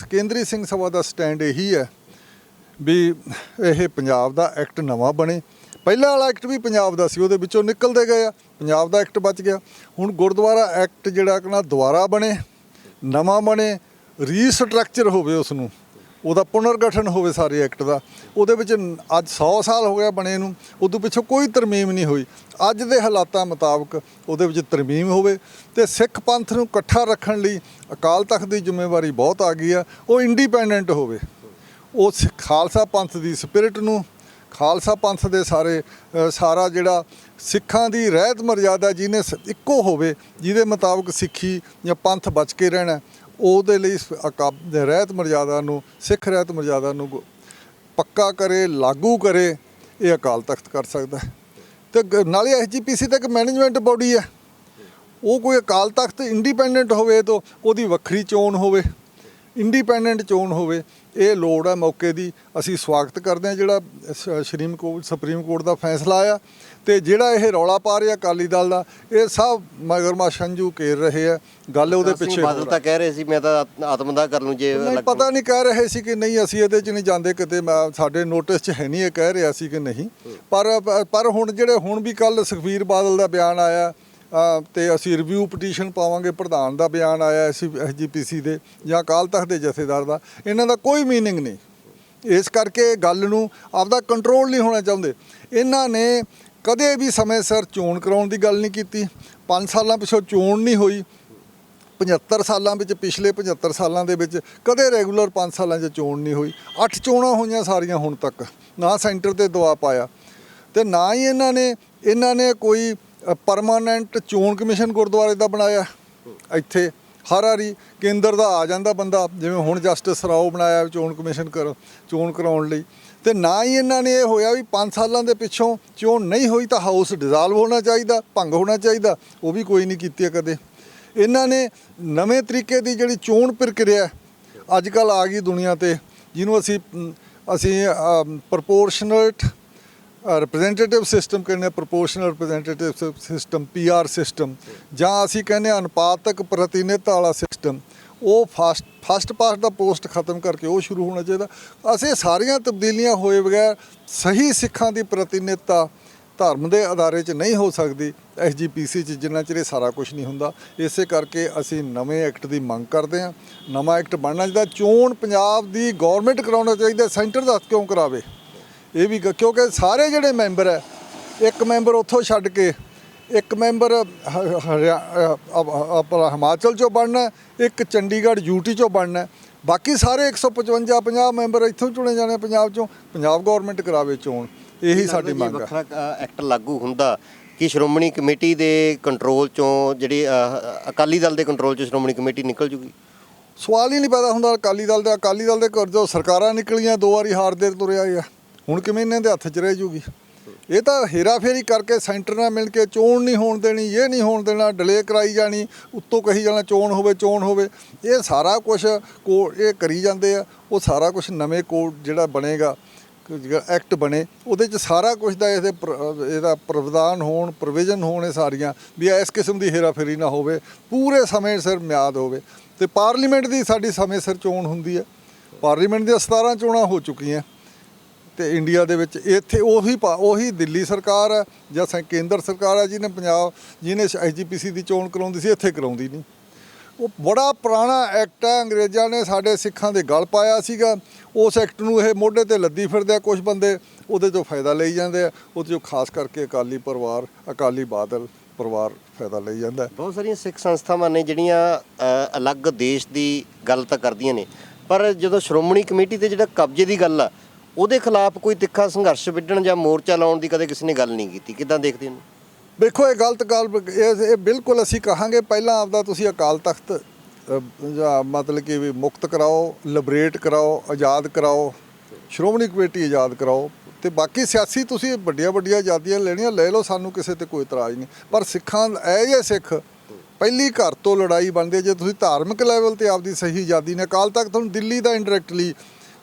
ਕੇਂਦਰੀ ਸਿੰਘ ਸਭਾ ਦਾ ਸਟੈਂਡ ਇਹੀ ਹੈ ਵੀ ਇਹ ਪੰਜਾਬ ਦਾ ਐਕਟ ਨਵਾਂ ਬਣੇ। ਪਹਿਲਾਂ ਵਾਲਾ ਐਕਟ ਵੀ ਪੰਜਾਬ ਦਾ ਸੀ, ਉਹਦੇ ਵਿੱਚੋਂ ਨਿਕਲਦੇ ਗਏ ਆ, ਪੰਜਾਬ ਦਾ ਐਕਟ ਬਚ ਗਿਆ। ਹੁਣ ਗੁਰਦੁਆਰਾ ਐਕਟ ਜਿਹੜਾ ਕਿ ਨਾ ਦੁਬਾਰਾ ਬਣੇ, ਨਵਾਂ ਬਣੇ, ਰੀਸਟਰਕਚਰ ਹੋਵੇ, ਉਸ ਨੂੰ ਉਹਦਾ ਪੁਨਰਗਠਨ ਹੋਵੇ ਸਾਰੇ ਐਕਟ ਦਾ। ਉਹਦੇ ਵਿੱਚ ਅੱਜ 100 ਸਾਲ ਹੋ ਗਿਆ ਬਣੇ ਨੂੰ, ਉਦੋਂ ਪਿੱਛੋਂ ਕੋਈ ਤਰਮੀਮ ਨਹੀਂ ਹੋਈ। ਅੱਜ ਦੇ ਹਾਲਾਤਾਂ ਮੁਤਾਬਕ ਉਹਦੇ ਵਿੱਚ ਤਰਮੀਮ ਹੋਵੇ ਤੇ ਸਿੱਖ ਪੰਥ ਨੂੰ ਇਕੱਠਾ ਰੱਖਣ ਲਈ ਅਕਾਲ ਤਖਤ ਦੀ ਜ਼ਿੰਮੇਵਾਰੀ ਬਹੁਤ ਆ ਗਈ ਆ। ਉਹ ਇੰਡੀਪੈਂਡੈਂਟ ਹੋਵੇ, ਉਹ ਖਾਲਸਾ ਪੰਥ ਦੀ ਸਪਿਰਿਟ ਨੂੰ, ਖਾਲਸਾ ਪੰਥ ਦੇ ਸਾਰਾ ਜਿਹੜਾ ਸਿੱਖਾਂ ਦੀ ਰਹਿਤ ਮਰਜ਼ਾਦਾ ਜਿਹਨੇ ਇੱਕੋ ਹੋਵੇ, ਜਿਹਦੇ ਮੁਤਾਬਕ ਸਿੱਖੀ ਜਾਂ ਪੰਥ ਬਚ ਕੇ ਰਹਿਣਾ, ਉਹਦੇ ਲਈ ਰਹਿਤ ਮਰਜ਼ਾਦਾ ਨੂੰ, ਸਿੱਖ ਰਹਿਤ ਮਰਜ਼ਾਦਾ ਨੂੰ ਪੱਕਾ ਕਰੇ, ਲਾਗੂ ਕਰੇ, ਇਹ ਅਕਾਲ ਤਖਤ ਕਰ ਸਕਦਾ ਹੈ। ਤੇ ਨਾਲੇ SGPC ਤਾਂ ਇੱਕ ਮੈਨੇਜਮੈਂਟ ਬੋਡੀ ਹੈ, ਉਹ ਕੋਈ ਅਕਾਲ ਤਖਤ ਇੰਡੀਪੈਂਡੈਂਟ ਹੋਵੇ ਤਾਂ ਉਹਦੀ ਵੱਖਰੀ ਚੋਣ ਹੋਵੇ, ਇੰਡੀਪੈਂਡੈਂਟ ਚੋਣ ਹੋਵੇ। ਇਹ ਲੋੜ ਹੈ ਮੌਕੇ ਦੀ। ਅਸੀਂ ਸਵਾਗਤ ਕਰਦੇ ਹਾਂ ਜਿਹੜਾ ਸੁਪਰੀਮ ਕੋਰਟ ਦਾ ਫੈਸਲਾ ਆਇਆ, ਤੇ ਜਿਹੜਾ ਇਹ ਰੌਲਾ ਪਾ ਰਿਹਾ ਅਕਾਲੀ ਦਲ ਦਾ, ਇਹ ਸਭ ਮਗਰਮੱਛ ਸੰਜੂ ਘੇਰ ਰਹੇ ਆ। ਗੱਲ ਉਹਦੇ ਪਿੱਛੇ ਬਾਦਲ ਤਾਂ ਕਹਿ ਰਹੇ ਸੀ ਮੈਂ ਤਾਂ ਆਤਮਦਾਹ ਕਰ ਲੂੰ, ਜੇ ਪਤਾ ਨਹੀਂ ਕਹਿ ਰਹੇ ਸੀ ਕਿ ਨਹੀਂ, ਅਸੀਂ ਇਹਦੇ 'ਚ ਨਹੀਂ ਜਾਂਦੇ ਕਿਤੇ, ਸਾਡੇ ਨੋਟਿਸ 'ਚ ਹੈ ਨਹੀਂ ਇਹ ਕਹਿ ਰਿਹਾ ਸੀ ਕਿ ਨਹੀਂ। ਪਰ ਹੁਣ ਜਿਹੜੇ ਹੁਣ ਵੀ ਕੱਲ ਸੁਖਬੀਰ ਬਾਦਲ ਦਾ ਬਿਆਨ ਆਇਆ ਤੇ ਅਸੀਂ ਰਿਵਿਊ ਪਟੀਸ਼ਨ ਪਾਵਾਂਗੇ, ਪ੍ਰਧਾਨ ਦਾ ਬਿਆਨ ਆਇਆ SGPC ਦੇ ਜਾਂ ਅਕਾਲ ਤਖਤ ਦੇ ਜਥੇਦਾਰ ਦਾ, ਇਹਨਾਂ ਦਾ ਕੋਈ ਮੀਨਿੰਗ ਨਹੀਂ। ਇਸ ਕਰਕੇ ਗੱਲ ਨੂੰ ਆਪਦਾ ਕੰਟਰੋਲ ਨਹੀਂ ਹੋਣਾ ਚਾਹੁੰਦੇ। ਇਹਨਾਂ ਨੇ ਕਦੇ ਵੀ ਸਮੇਂ ਸਿਰ ਚੋਣ ਕਰਾਉਣ ਦੀ ਗੱਲ ਨਹੀਂ ਕੀਤੀ। 5 ਸਾਲਾਂ ਪਿੱਛੋਂ ਚੋਣ ਨਹੀਂ ਹੋਈ, 75 ਸਾਲਾਂ ਵਿੱਚ, ਪਿਛਲੇ 75 ਸਾਲਾਂ ਦੇ ਵਿੱਚ ਕਦੇ ਰੈਗੂਲਰ 5 ਸਾਲਾਂ 'ਚ ਚੋਣ ਨਹੀਂ ਹੋਈ। 8 ਚੋਣਾਂ ਹੋਈਆਂ ਸਾਰੀਆਂ ਹੁਣ ਤੱਕ, ਨਾ ਸੈਂਟਰ 'ਤੇ ਦਬਾਅ ਪਾਇਆ ਤੇ ਨਾ ਹੀ ਇਹਨਾਂ ਨੇ ਕੋਈ ਪਰਮਾਨੈਂਟ ਚੋਣ ਕਮਿਸ਼ਨ ਗੁਰਦੁਆਰੇ ਦਾ ਬਣਾਇਆ। ਇੱਥੇ ਹਰ ਵਾਰੀ ਕੇਂਦਰ ਦਾ ਆ ਜਾਂਦਾ ਬੰਦਾ, ਜਿਵੇਂ ਹੁਣ ਜਸਟਿਸ ਰਾਓ ਬਣਾਇਆ ਚੋਣ ਕਮਿਸ਼ਨ ਚੋਣ ਕਰਾਉਣ ਲਈ, ਤੇ ਨਾ ਹੀ ਇਹਨਾਂ ਨੇ ਇਹ ਹੋਇਆ ਵੀ 5 ਸਾਲਾਂ ਦੇ ਪਿੱਛੋਂ ਚੋਣ ਨਹੀਂ ਹੋਈ ਤਾਂ ਹਾਊਸ ਡਿਜ਼ਾਲਵ ਹੋਣਾ ਚਾਹੀਦਾ, ਭੰਗ ਹੋਣਾ ਚਾਹੀਦਾ, ਉਹ ਵੀ ਕੋਈ ਨਹੀਂ ਕੀਤੀ ਕਦੇ। ਇਹਨਾਂ ਨੇ ਨਵੇਂ ਤਰੀਕੇ ਦੀ ਜਿਹੜੀ ਚੋਣ ਪ੍ਰਕਿਰਿਆ ਅੱਜ ਕੱਲ੍ਹ ਆ ਗਈ ਦੁਨੀਆ 'ਤੇ, ਜਿਹਨੂੰ ਅਸੀਂ ਪ੍ਰਪੋਰਸ਼ਨੇਟ ਰਿਪਰੈਜ਼ੈਂਟੇਟਿਵ ਸਿਸਟਮ ਕਹਿੰਦੇ, ਪ੍ਰਪੋਰਸ਼ਨਲ ਰਿਪਰੈਜ਼ੈਂਟੇਟਿਵ ਸਿਸਟਮ, PR ਸਿਸਟਮ, ਜਾਂ ਅਸੀਂ ਕਹਿੰਦੇ ਅਨੁਪਾਤਕ ਪ੍ਰਤੀਨਿਧਤਾ ਵਾਲਾ ਸਿਸਟਮ, ਉਹ ਫਸਟ ਪਾਸਟ ਦਾ ਪੋਸਟ ਖਤਮ ਕਰਕੇ ਉਹ ਸ਼ੁਰੂ ਹੋਣਾ ਚਾਹੀਦਾ। ਅਸੀਂ ਸਾਰੀਆਂ ਤਬਦੀਲੀਆਂ ਹੋਏ ਬਗੈਰ ਸਹੀ ਸਿੱਖਾਂ ਦੀ ਪ੍ਰਤੀਨਿਧਤਾ ਧਰਮ ਦੇ ਅਦਾਰੇ 'ਚ ਨਹੀਂ ਹੋ ਸਕਦੀ SGPC 'ਚ, ਜਿੰਨਾ ਚਿਰ ਇਹ ਸਾਰਾ ਕੁਝ ਨਹੀਂ ਹੁੰਦਾ। ਇਸੇ ਕਰਕੇ ਅਸੀਂ ਨਵੇਂ ਐਕਟ ਦੀ ਮੰਗ ਕਰਦੇ ਹਾਂ। ਨਵਾਂ ਐਕਟ ਬਣਨਾ ਚਾਹੀਦਾ। ਚੋਣ ਪੰਜਾਬ ਦੀ ਗੌਰਮੈਂਟ ਕਰਾਉਣਾ ਚਾਹੀਦਾ, ਸੈਂਟਰ ਦਾ ਕਿਉਂ ਕਰਾਵੇ? ਇਹ ਵੀ ਕਿਉਂਕਿ ਸਾਰੇ ਜਿਹੜੇ ਮੈਂਬਰ ਹੈ, ਇੱਕ ਮੈਂਬਰ ਉੱਥੋਂ ਛੱਡ ਕੇ ਇੱਕ ਮੈਂਬਰ ਆਪਣਾ ਹਿਮਾਚਲ 'ਚੋਂ ਬਣਨਾ, ਇੱਕ ਚੰਡੀਗੜ੍ਹ UT 'ਚੋਂ ਬਣਨਾ, ਬਾਕੀ ਸਾਰੇ 155 ਮੈਂਬਰ ਇੱਥੋਂ ਚੁਣੇ ਜਾਣੇ ਪੰਜਾਬ 'ਚੋਂ। ਪੰਜਾਬ ਗੌਰਮੈਂਟ ਕਰਾਵੇ ਚੋਣ, ਇਹੀ ਸਾਡੀ ਮੰਗ ਹੈ। ਵੱਖਰਾ ਐਕਟ ਲਾਗੂ ਹੁੰਦਾ ਕਿ ਸ਼੍ਰੋਮਣੀ ਕਮੇਟੀ ਦੇ ਕੰਟਰੋਲ 'ਚੋਂ ਜਿਹੜੀ ਅਕਾਲੀ ਦਲ ਦੇ ਕੰਟਰੋਲ 'ਚੋਂ ਸ਼੍ਰੋਮਣੀ ਕਮੇਟੀ ਨਿਕਲ ਜੂਗੀ? ਸਵਾਲ ਹੀ ਨਹੀਂ ਪੈਦਾ ਹੁੰਦਾ ਅਕਾਲੀ ਦਲ ਦੇ ਘਰ ਜੋ ਸਰਕਾਰਾਂ ਨਿਕਲੀਆਂ 2 ਵਾਰੀ ਹਾਰਦੇ ਤੁਰਿਆ ਆ, ਹੁਣ ਕਿਵੇਂ ਇਹਨਾਂ ਦੇ ਹੱਥ 'ਚ ਰਹਿ ਜੂਗੀ? ਇਹ ਤਾਂ ਹੇਰਾਫੇਰੀ ਕਰਕੇ ਸੈਂਟਰ ਨਾਲ ਮਿਲ ਕੇ ਚੋਣ ਨਹੀਂ ਹੋਣ ਦੇਣੀ, ਇਹ ਨਹੀਂ ਹੋਣ ਦੇਣਾ, ਡਿਲੇ ਕਰਾਈ ਜਾਣੀ, ਉੱਤੋਂ ਕਹੀ ਜਾਣਾ ਚੋਣ ਹੋਵੇ। ਇਹ ਸਾਰਾ ਕੁਛ ਇਹ ਕਰੀ ਜਾਂਦੇ ਆ। ਉਹ ਸਾਰਾ ਕੁਛ ਨਵੇਂ ਕੋਡ ਜਿਹੜਾ ਬਣੇਗਾ, ਐਕਟ ਬਣੇ, ਉਹਦੇ 'ਚ ਸਾਰਾ ਕੁਛ ਦਾ ਇਹਦਾ ਪ੍ਰਵਿਧਾਨ ਹੋਣ, ਪ੍ਰੋਵੀਜ਼ਨ ਹੋਣ, ਇਹ ਸਾਰੀਆਂ ਵੀ ਇਸ ਕਿਸਮ ਦੀ ਹੇਰਾਫੇਰੀ ਨਾ ਹੋਵੇ, ਪੂਰੇ ਸਮੇਂ ਸਿਰ ਮਿਆਦ ਹੋਵੇ। ਤੇ ਪਾਰਲੀਮੈਂਟ ਦੀ ਸਾਡੀ ਸਮੇਂ ਸਿਰ ਚੋਣ ਹੁੰਦੀ ਹੈ। ਪਾਰਲੀਮੈਂਟ ਦੀਆਂ 17 ਚੋਣਾਂ ਹੋ ਚੁੱਕੀਆਂ ਤੇ ਇੰਡੀਆ ਦੇ ਵਿੱਚ। ਇੱਥੇ ਉਹੀ ਦਿੱਲੀ ਸਰਕਾਰ ਹੈ ਜਾਂ ਕੇਂਦਰ ਸਰਕਾਰ ਹੈ ਜਿਹਨੇ SGPC ਦੀ ਚੋਣ ਕਰਾਉਂਦੀ ਸੀ, ਇੱਥੇ ਕਰਾਉਂਦੀ ਨਹੀਂ। ਉਹ ਬੜਾ ਪੁਰਾਣਾ ਐਕਟ ਹੈ, ਅੰਗਰੇਜ਼ਾਂ ਨੇ ਸਾਡੇ ਸਿੱਖਾਂ ਦੇ ਗਲ ਪਾਇਆ ਸੀਗਾ। ਉਸ ਐਕਟ ਨੂੰ ਇਹ ਮੋਢੇ ਤੇ ਲੱਦੀ ਫਿਰਦੇ ਆ ਕੁਝ ਬੰਦੇ, ਉਹਦੇ 'ਚੋਂ ਫਾਇਦਾ ਲਈ ਜਾਂਦੇ ਆ। ਉਹਦੇ 'ਚੋਂ ਖਾਸ ਕਰਕੇ ਅਕਾਲੀ ਬਾਦਲ ਪਰਿਵਾਰ ਫਾਇਦਾ ਲਈ ਜਾਂਦਾ। ਬਹੁਤ ਸਾਰੀਆਂ ਸਿੱਖ ਸੰਸਥਾਵਾਂ ਨੇ ਜਿਹੜੀਆਂ ਅਲੱਗ ਦੇਸ਼ ਦੀ ਗੱਲ ਤਾਂ ਕਰਦੀਆਂ ਨੇ, ਪਰ ਜਦੋਂ ਸ਼੍ਰੋਮਣੀ ਕਮੇਟੀ ਤੇ ਜਿਹੜਾ ਕਬਜ਼ੇ ਦੀ ਗੱਲ ਆ, ਉਹਦੇ ਖਿਲਾਫ ਕੋਈ ਤਿੱਖਾ ਸੰਘਰਸ਼ ਵਿੱਢਣ ਜਾਂ ਮੋਰਚਾ ਲਾਉਣ ਦੀ ਕਦੇ ਕਿਸੇ ਨੇ ਗੱਲ ਨਹੀਂ ਕੀਤੀ। ਕਿੱਦਾਂ ਦੇਖਦੇ ਹੋ? ਵੇਖੋ, ਇਹ ਗਲਤ ਗੱਲ, ਇਹ ਬਿਲਕੁਲ ਅਸੀਂ ਕਹਾਂਗੇ ਪਹਿਲਾਂ ਆਪਦਾ ਤੁਸੀਂ ਅਕਾਲ ਤਖਤ ਜਾਂ ਮਤਲਬ ਕਿ ਵੀ ਮੁਕਤ ਕਰਾਓ, ਲਿਬਰੇਟ ਕਰਾਓ, ਆਜ਼ਾਦ ਕਰਾਓ, ਸ਼੍ਰੋਮਣੀ ਕਮੇਟੀ ਆਜ਼ਾਦ ਕਰਾਓ, ਤੇ ਬਾਕੀ ਸਿਆਸੀ ਤੁਸੀਂ ਵੱਡੀਆਂ ਆਜ਼ਾਦੀਆਂ ਲੈਣੀਆਂ ਲੈ ਲਓ, ਸਾਨੂੰ ਕਿਸੇ ਤੇ ਕੋਈ ਇਤਰਾਜ਼ ਨਹੀਂ। ਪਰ ਸਿੱਖਾਂ ਇਹ ਸਿੱਖ ਪਹਿਲੀ ਘਰ ਤੋਂ ਲੜਾਈ ਬਣਦੀ ਹੈ। ਜੇ ਤੁਸੀਂ ਧਾਰਮਿਕ ਲੈਵਲ ਤੇ ਆਪਦੀ ਸਹੀ ਆਜ਼ਾਦੀ ਨੇ, ਅਕਾਲ ਤਖਤ ਤੁਹਾਨੂੰ ਦਿੱਲੀ ਦਾ ਇੰਡਾਇਰੈਕਟਲੀ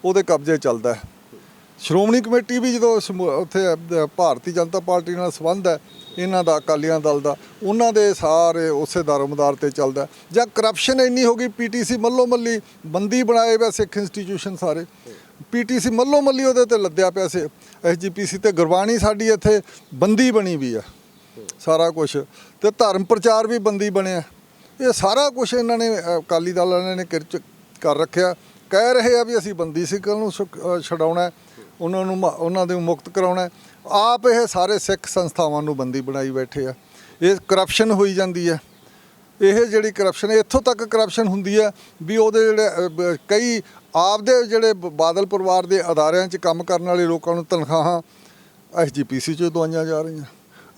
ਉਹਦੇ ਕਬਜ਼ੇ ਚੱਲਦਾ ਹੈ। ਸ਼੍ਰੋਮਣੀ ਕਮੇਟੀ ਵੀ ਜਦੋਂ ਉੱਥੇ ਭਾਰਤੀ ਜਨਤਾ ਪਾਰਟੀ ਨਾਲ ਸੰਬੰਧ ਹੈ, ਇਹਨਾਂ ਦਾ ਅਕਾਲੀਆਂ ਦਲ ਦਾ, ਉਹਨਾਂ ਦੇ ਸਾਰੇ ਉਸੇ ਦਾਰੋਮਦਾਰ ਤੇ ਚੱਲਦਾ। ਜਾਂ ਕਰਪਸ਼ਨ ਇੰਨੀ ਹੋ ਗਈ, ਪੀਟੀਸੀ ਮੱਲੋ ਮੱਲੀ ਬੰਦੀ ਬਣਾਏ ਵੇ ਸਿੱਖ ਇੰਸਟੀਟਿਊਸ਼ਨ ਸਾਰੇ, ਪੀਟੀਸੀ ਮੱਲੋ ਮੱਲੀ ਉਹਦੇ ਤੇ ਲੱਦਿਆ ਪਿਆ ਸੀ, ਐਸਜੀਪੀਸੀ ਤੇ ਗੁਰਬਾਣੀ ਸਾਡੀ ਇੱਥੇ ਬੰਦੀ ਬਣੀ ਵੀ ਆ ਸਾਰਾ ਕੁਝ, ਤੇ ਧਰਮ ਪ੍ਰਚਾਰ ਵੀ ਬੰਦੀ ਬਣਿਆ। ਇਹ ਸਾਰਾ ਕੁਝ ਇਹਨਾਂ ਨੇ ਅਕਾਲੀ ਦਲ ਵਾਲਿਆਂ ਨੇ ਕਰ ਰੱਖਿਆ। ਕਹਿ ਰਹੇ ਆ ਵੀ ਅਸੀਂ ਬੰਦੀ ਸਿੱਖਾਂ ਨੂੰ ਛਡਾਉਣਾ, ਉਹਨਾਂ ਨੂੰ ਉਹਨਾਂ ਦੇ ਮੁਕਤ ਕਰਾਉਣਾ, ਆਪ ਇਹ ਸਾਰੇ ਸਿੱਖ ਸੰਸਥਾਵਾਂ ਨੂੰ ਬੰਦੀ ਬਣਾਈ ਬੈਠੇ ਆ। ਇਹ ਕਰਪਸ਼ਨ ਹੋਈ ਜਾਂਦੀ ਹੈ। ਇਹ ਜਿਹੜੀ ਕਰਪਸ਼ਨ, ਇੱਥੋਂ ਤੱਕ ਕਰਪਸ਼ਨ ਹੁੰਦੀ ਹੈ ਵੀ ਉਹਦੇ ਜਿਹੜੇ ਕਈ ਆਪਦੇ ਜਿਹੜੇ ਬਾਦਲ ਪਰਿਵਾਰ ਦੇ ਅਦਾਰਿਆਂ 'ਚ ਕੰਮ ਕਰਨ ਵਾਲੇ ਲੋਕਾਂ ਨੂੰ ਤਨਖਾਹਾਂ ਐਸਜੀਪੀਸੀ 'ਚੋਂ ਦਵਾਈਆਂ ਜਾ ਰਹੀਆਂ।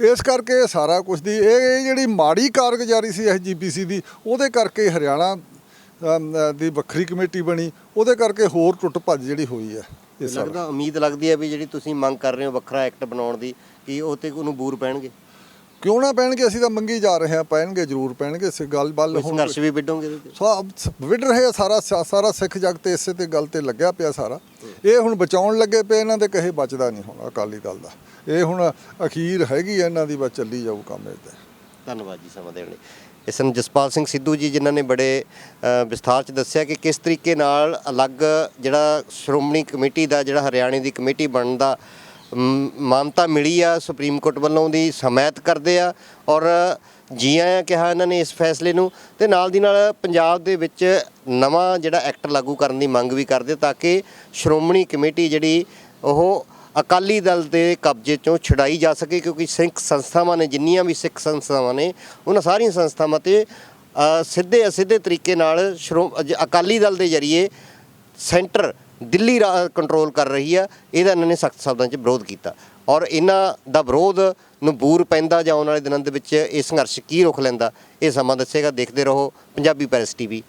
ਇਸ ਕਰਕੇ ਇਹ ਸਾਰਾ ਕੁਝ ਦੀ ਇਹ ਜਿਹੜੀ ਮਾੜੀ ਕਾਰਗੁਜ਼ਾਰੀ ਸੀ ਐਸਜੀਪੀਸੀ ਦੀ, ਉਹਦੇ ਕਰਕੇ ਹਰਿਆਣਾ ਦੀ ਵੱਖਰੀ ਕਮੇਟੀ ਬਣੀ, ਉਹਦੇ ਕਰਕੇ ਹੋਰ ਟੁੱਟ ਭੱਜ ਜਿਹੜੀ ਹੋਈ ਹੈ। ਇਹ ਲੱਗਦਾ ਉਮੀਦ ਲੱਗਦੀ ਹੈ ਵੀ ਜਿਹੜੀ ਤੁਸੀਂ ਮੰਗ ਕਰ ਰਹੇ ਹੋ ਵੱਖਰਾ ਐਕਟ ਬਣਾਉਣ ਦੀ, ਕਿ ਉਹ ਤੇ ਉਹਨੂੰ ਬੂਰ ਪੈਣਗੇ? ਕਿਉਂ ਨਾ ਪੈਣਗੇ, ਅਸੀਂ ਤਾਂ ਮੰਗੀ ਜਾ ਰਹੇ ਹਾਂ, ਪੈਣਗੇ ਜ਼ਰੂਰ ਪੈਣਗੇ। ਇਸ ਗੱਲ ਵੱਲ ਹੁਣ ਸੰਘਰਸ਼ ਵੀ ਵਿੱਢੋਗੇ ਇਹਦੇ ਤੇ? ਵਿੱਢ ਰਹੇ ਸਾਰਾ ਸਿੱਖ ਜਗਤ ਤੇ ਇਸੇ ਤੇ ਗੱਲ ਤੇ ਲੱਗਿਆ ਪਿਆ ਸਾਰਾ। ਇਹ ਹੁਣ ਬਚਾਉਣ ਲੱਗੇ ਪਏ, ਇਹਨਾਂ ਦੇ ਕਹੇ ਬਚਦਾ ਨਹੀਂ ਹੁਣ ਅਕਾਲੀ ਦਲ ਦਾ। ਇਹ ਹੁਣ ਅਖੀਰ ਹੈਗੀ ਇਹਨਾਂ ਦੀ, ਬਸ ਚੱਲੀ ਜਾਊ ਕੰਮ ਇਹ ਤੇ। ਧੰਨਵਾਦ ਜੀ ਸਮਾਂ ਦੇਣ ਲਈ। ਇਸ ਨੂੰ ਜਸਪਾਲ ਸਿੰਘ ਸਿੱਧੂ ਜੀ, ਜਿਨ੍ਹਾਂ ਨੇ ਬੜੇ ਵਿਸਥਾਰ 'ਚ ਦੱਸਿਆ ਕਿ ਕਿਸ ਤਰੀਕੇ ਨਾਲ ਅਲੱਗ ਜਿਹੜਾ ਸ਼੍ਰੋਮਣੀ ਕਮੇਟੀ ਦਾ ਜਿਹੜਾ ਹਰਿਆਣੇ ਦੀ ਕਮੇਟੀ ਬਣਨ ਦਾ ਮਾਨਤਾ ਮਿਲੀ ਆ ਸੁਪਰੀਮ ਕੋਰਟ ਵੱਲੋਂ, ਦੀ ਹਮਾਇਤ ਕਰਦੇ ਆ ਔਰ ਜੀ ਆਇਆਂ ਕਿਹਾ ਇਹਨਾਂ ਨੇ ਇਸ ਫੈਸਲੇ ਨੂੰ। ਤੇ ਨਾਲ ਦੀ ਨਾਲ ਪੰਜਾਬ ਦੇ ਵਿੱਚ ਨਵਾਂ ਜਿਹੜਾ ਐਕਟ ਲਾਗੂ ਕਰਨ ਦੀ ਮੰਗ ਵੀ ਕਰਦੇ, ਤਾਂ ਕਿ ਸ਼੍ਰੋਮਣੀ ਕਮੇਟੀ ਜਿਹੜੀ ਉਹ ਅਕਾਲੀ ਦਲ ਦੇ ਕਬਜ਼ੇ 'ਚੋਂ ਛੁਡਾਈ ਜਾ ਸਕੇ। ਕਿਉਂਕਿ ਸਿੱਖ ਸੰਸਥਾਵਾਂ ਨੇ, ਜਿੰਨੀਆਂ ਵੀ ਸਿੱਖ ਸੰਸਥਾਵਾਂ ਨੇ, ਉਹਨਾਂ ਸਾਰੀਆਂ ਸੰਸਥਾਵਾਂ 'ਤੇ ਸਿੱਧੇ ਅਸਿੱਧੇ ਤਰੀਕੇ ਨਾਲ ਅਕਾਲੀ ਦਲ ਦੇ ਜ਼ਰੀਏ ਸੈਂਟਰ ਦਿੱਲੀ ਕੰਟਰੋਲ ਕਰ ਰਹੀ ਆ। ਇਹਦਾ ਇਹਨਾਂ ਨੇ ਸਖਤ ਸ਼ਬਦਾਂ 'ਚ ਵਿਰੋਧ ਕੀਤਾ ਔਰ ਇਹਨਾਂ ਦਾ ਵਿਰੋਧ ਨੂੰ ਬੂਰ ਪੈਂਦਾ ਜਾਂ ਆਉਣ ਵਾਲੇ ਦਿਨਾਂ ਦੇ ਵਿੱਚ ਇਹ ਸੰਘਰਸ਼ ਕੀ ਰੁਖ ਲੈਂਦਾ, ਇਹ ਸਮਾਂ ਦੱਸੇਗਾ। ਦੇਖਦੇ ਰਹੋ ਪੰਜਾਬੀ ਪ੍ਰੈਸ ਟੀਵੀ।